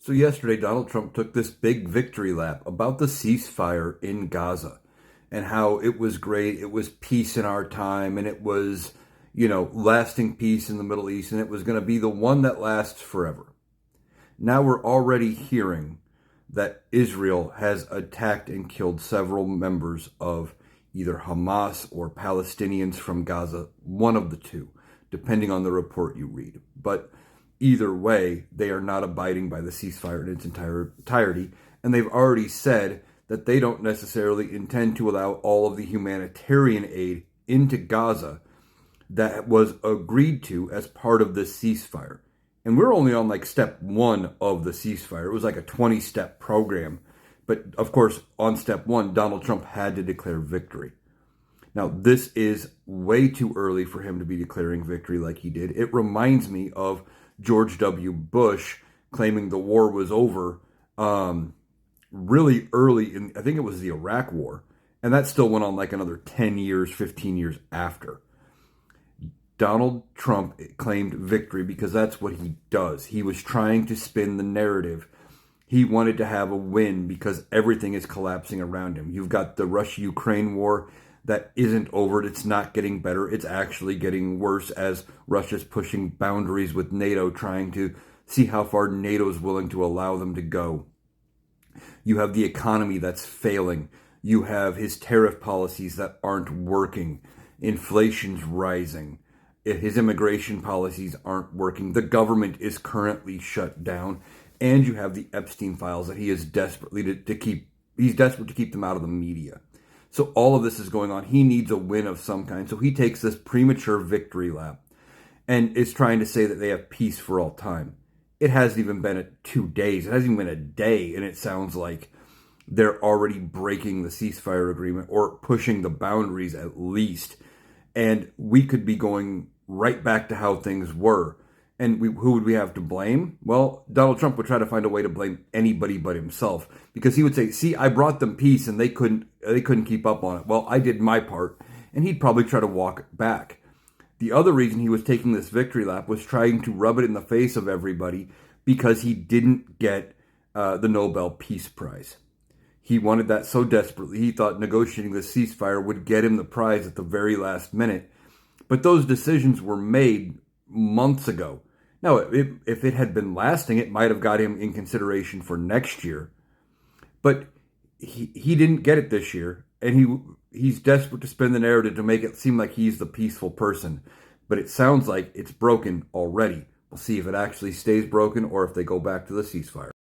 So yesterday, Donald Trump took this big victory lap about the ceasefire in Gaza and how it was great. It was peace in our time, and it was, lasting peace in the Middle East, and it was going to be the one that lasts forever. Now we're already hearing that Israel has attacked and killed several members of either Hamas or Palestinians from Gaza, one of the two, depending on the report you read. But either way, they are not abiding by the ceasefire in its entirety, and they've already said that they don't necessarily intend to allow all of the humanitarian aid into Gaza that was agreed to as part of the ceasefire. And we're only on like step one of the ceasefire. It was like a 20-step program. But of course, on step one, Donald Trump had to declare victory. Now, this is way too early for him to be declaring victory like he did. It reminds me of George W. Bush claiming the war was over really early in, I think it was the Iraq War. And that still went on like another 10 years, 15 years after. Donald Trump claimed victory because that's what he does. He was trying to spin the narrative. He wanted to have a win because everything is collapsing around him. You've got the Russia-Ukraine war that isn't over. It's not getting better. It's actually getting worse as Russia's pushing boundaries with NATO, trying to see how far NATO is willing to allow them to go. You have the economy that's failing. You have his tariff policies that aren't working. Inflation's rising. His immigration policies aren't working. The government is currently shut down. And you have the Epstein files that he is desperately to keep. He's desperate to keep them out of the media. So all of this is going on. He needs a win of some kind. So he takes this premature victory lap and is trying to say that they have peace for all time. It hasn't even been 2 days. It hasn't even been a day. And it sounds like they're already breaking the ceasefire agreement or pushing the boundaries at least. And we could be going right back to how things were. And who would we have to blame? Well, Donald Trump would try to find a way to blame anybody but himself, because he would say, see, I brought them peace and they couldn't keep up on it. Well, I did my part. And he'd probably try to walk back. The other reason he was taking this victory lap was trying to rub it in the face of everybody because he didn't get the Nobel Peace Prize. He wanted that so desperately. He thought negotiating the ceasefire would get him the prize at the very last minute. But those decisions were made months ago. Now, if it had been lasting, it might have got him in consideration for next year. But he didn't get it this year. And he's desperate to spin the narrative to make it seem like he's the peaceful person. But it sounds like it's broken already. We'll see if it actually stays broken or if they go back to the ceasefire.